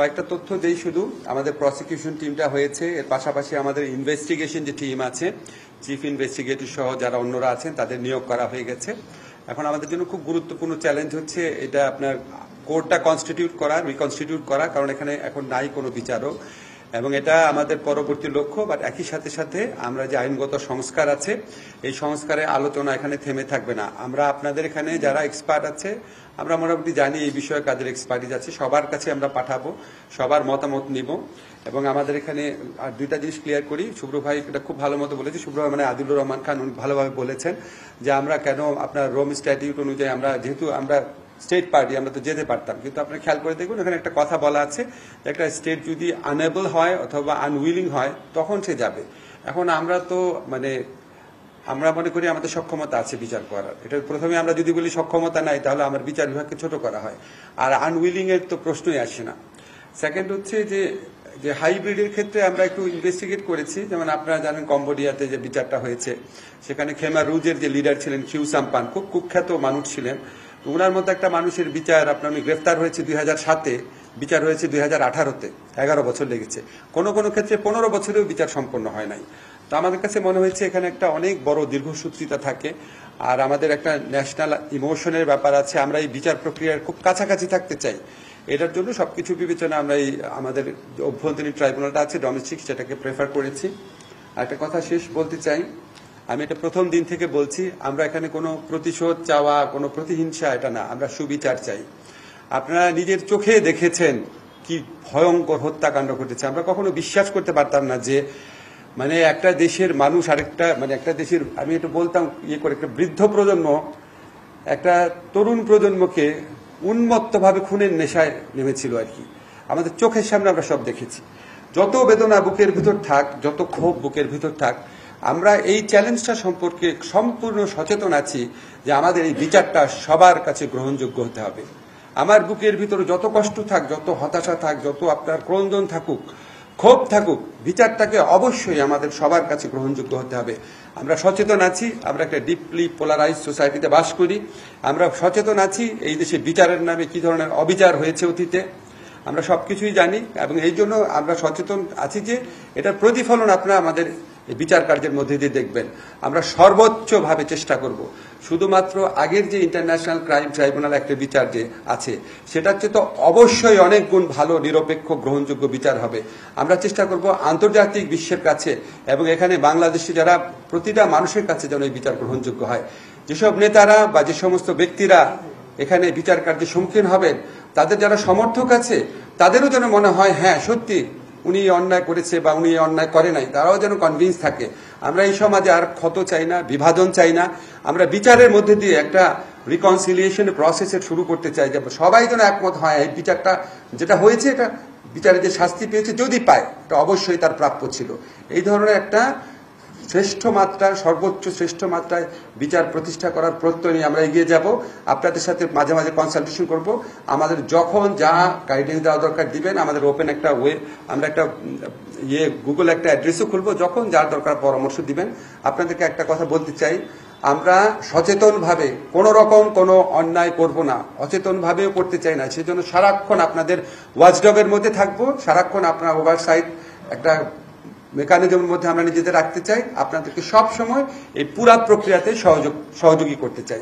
কয়েকটা তথ্য দেই শুধু। আমাদের প্রসিকিউশন টিমটা হয়েছে, এর পাশাপাশি আমাদের ইনভেস্টিগেশন যে টিম আছে, চিফ ইনভেস্টিগেটর সহ যারা অন্যরা আছেন তাদের নিয়োগ করা হয়ে গেছে। এখন আমাদের জন্য খুব গুরুত্বপূর্ণ চ্যালেঞ্জ হচ্ছে এটা আপনার কোর্টটা কনস্টিটিউট করা, রিকনস্টিটিউট করা, কারণ এখানে এখন নাই কোনো বিচারক, এবং এটা আমাদের পরবর্তী লক্ষ্য। বাট একই সাথে সাথে আমরা যে আইনগত সংস্কার আছে, এই সংস্কারে আলোচনা এখানে থেমে থাকবে না। আমরা আপনাদের এখানে যারা এক্সপার্ট আছে, আমরা মোটামুটি জানি এই বিষয়ে কাদের এক্সপার্টিজ আছে, সবার কাছে আমরা পাঠাবো, সবার মতামত নিব। এবং আমাদের এখানে আর দুইটা জিনিস ক্লিয়ার করি, শুভ্র ভাই এটা খুব ভালো মতো বলেছে, শুভ্র ভাই মানে আদিলুর রহমান খান উনি ভালোভাবে বলেছেন যে আমরা কেন আপনার রোম স্ট্যাটিউট অনুযায়ী আমরা যেহেতু আমরা স্টেট পার্টি আমরা তো যেতে পারতাম, কিন্তু আপনি খেয়াল করে দেখুন এখানে একটা কথা বলা আছে, একটা স্টেট যদি আনএবল হয় অথবা আনউইলিং হয় তখন সে যাবে। এখন আমরা তো মানে আমরা মনে করি আমাদের সক্ষমতা আছে বিচার করার। এটা প্রথমে আমরা যদি বলি সক্ষমতা নাই, তাহলে আমার বিচার বিভাগকে ছোট করা হয়, আর আনউইলিং এর তো প্রশ্নই আসে না। সেকেন্ড হচ্ছে যে হাইব্রিডের ক্ষেত্রে আমরা একটু ইনভেস্টিগেট করেছি। যেমন আপনারা জানেন কম্বোডিয়াতে যে বিচারটা হয়েছে, সেখানে খেমা রুজের যে লিডার ছিলেন খিউ সাম্পান, খুব কুখ্যাত মানুষ ছিলেন। ওনার মতো একটা মানুষের বিচার আপনার উনি গ্রেফতার হয়েছে 2007-এ, বিচার হয়েছে 2018-তে, 11 বছর লেগেছে। কোনো কোনো ক্ষেত্রে 15 বছরেও বিচার সম্পন্ন হয় নাই। তো আমাদের কাছে মনে হয়েছে এখানে একটা অনেক বড় দীর্ঘসূত্রিতা থাকে, আর আমাদের একটা ন্যাশনাল ইমোশনের ব্যাপার আছে। আমরা এই বিচার প্রক্রিয়ার খুব কাছাকাছি থাকতে চাই। এটার জন্য সবকিছু বিবেচনা আমরা এই আমাদের অভ্যন্তরীণ ট্রাইব্যুনালটা আছে ডোমেস্টিক, সেটাকে প্রেফার করেছি। আর একটা কথা শেষ বলতে চাই, আমি এটা প্রথম দিন থেকে বলছি, আমরা এখানে কোনো প্রতিশোধ চাওয়া, কোনো প্রতিহিংসা এটা না, আমরা সুবিচার চাই। আপনারা নিজের চোখে দেখেছেন কি ভয়ঙ্কর হত্যাকাণ্ড ঘটেছে। আমরা কখনো বিশ্বাস করতে পারতাম না যে মানে একটা দেশের মানুষ আরেকটা মানে একটা দেশের, আমি এটা বলতাম ইয়ে করে, একটা বৃদ্ধ প্রজন্ম একটা তরুণ প্রজন্মকে উন্মত্তভাবে খুনের নেশায় নেমেছিল আর কি। আমাদের চোখের সামনে আমরা সব দেখেছি। যত বেদনা বুকের ভিতর থাক, যত ক্ষোভ বুকের ভিতর থাক, আমরা এই চ্যালেঞ্জটা সম্পর্কে সম্পূর্ণ সচেতন আছি যে আমাদের এই বিচারটা সবার কাছে গ্রহণযোগ্য হতে হবে। আমার বুকের ভিতরে যত কষ্ট থাক, যত হতাশা থাক, যত আপনার ক্রন্দন থাকুক, ক্ষোভ থাকুক, বিচারটাকে অবশ্যই আমাদের সবার কাছে গ্রহণযোগ্য হতে হবে। আমরা সচেতন আছি, আমরা একটা ডিপলি পোলারাইজ সোসাইটিতে বাস করি। আমরা সচেতন আছি এই দেশে বিচারের নামে কি ধরনের অবিচার হয়েছে অতীতে, আমরা সবকিছুই জানি, এবং এই জন্য আমরা সচেতন আছি যে এটার প্রতিফলন আপনারা আমাদের বিচার কার্যের মধ্যে দিয়ে দেখবেন। আমরা সর্বোচ্চভাবে চেষ্টা করব শুধুমাত্র আগের যে ইন্টারন্যাশনাল ক্রাইম ট্রাইব্যুনাল একটা বিচার যে আছে, সেটার চেয়ে তো অবশ্যই অনেক গুণ ভালো, নিরপেক্ষ, গ্রহণযোগ্য বিচার হবে। আমরা চেষ্টা করব আন্তর্জাতিক বিশ্বের কাছে এবং এখানে বাংলাদেশে যারা প্রতিটা মানুষের কাছে যেন এই বিচার গ্রহণযোগ্য হয়। যেসব নেতারা বা যে সমস্ত ব্যক্তিরা এখানে বিচার কার্যের সম্মুখীন হবেন, তাদের যারা সমর্থক আছে, তাদেরও যেন মনে হয় হ্যাঁ সত্যি উনি অন্যায় করেছে বা উনি অন্যায় করে নাই, তারাও যেন কনভিন্স থাকে। আমরা এই সমাজে আর ক্ষত চাই না, বিভাজন চাই না। আমরা বিচারের মধ্যে দিয়ে একটা রিকনসিলিয়েশন প্রসেসের শুরু করতে চাই, যে সবাই যেন একমত হয় এই বিচারটা যেটা হয়েছে, এটা বিচারে যে শাস্তি পেয়েছে যদি পায়, এটা অবশ্যই তার প্রাপ্য ছিল। এই ধরনের একটা শ্রেষ্ঠ মাত্রায়, সর্বোচ্চ শ্রেষ্ঠ মাত্রায় বিচার প্রতিষ্ঠা করার প্রত্যয় নিয়ে আমরা এগিয়ে যাব। আপনাদের সাথে মাঝে মাঝে কনসালটেশন করব। আমাদের যখন যা গাইডেন্স দেওয়া দরকার দিবেন, আমাদের ওপেন একটা ওয়ে, আমরা একটা গুগল একটা অ্যাড্রেসও খুলবো, যখন যার দরকার পরামর্শ দিবেন। আপনাদেরকে একটা কথা বলতে চাই, আমরা সচেতনভাবে কোনো রকম কোনো অন্যায় করব না, অচেতনভাবেও করতে চাই না। সেজন্য সারাক্ষণ আপনাদের ওয়াচডগের মধ্যে থাকবো, সারাক্ষণ আপনার ওভারসাইট একটা মেকানিজমের মধ্যে আমরা নিজেদের রাখতে চাই। আপনাদেরকে সব সময় এই পুরা প্রক্রিয়াতে সহযোগী করতে চাই।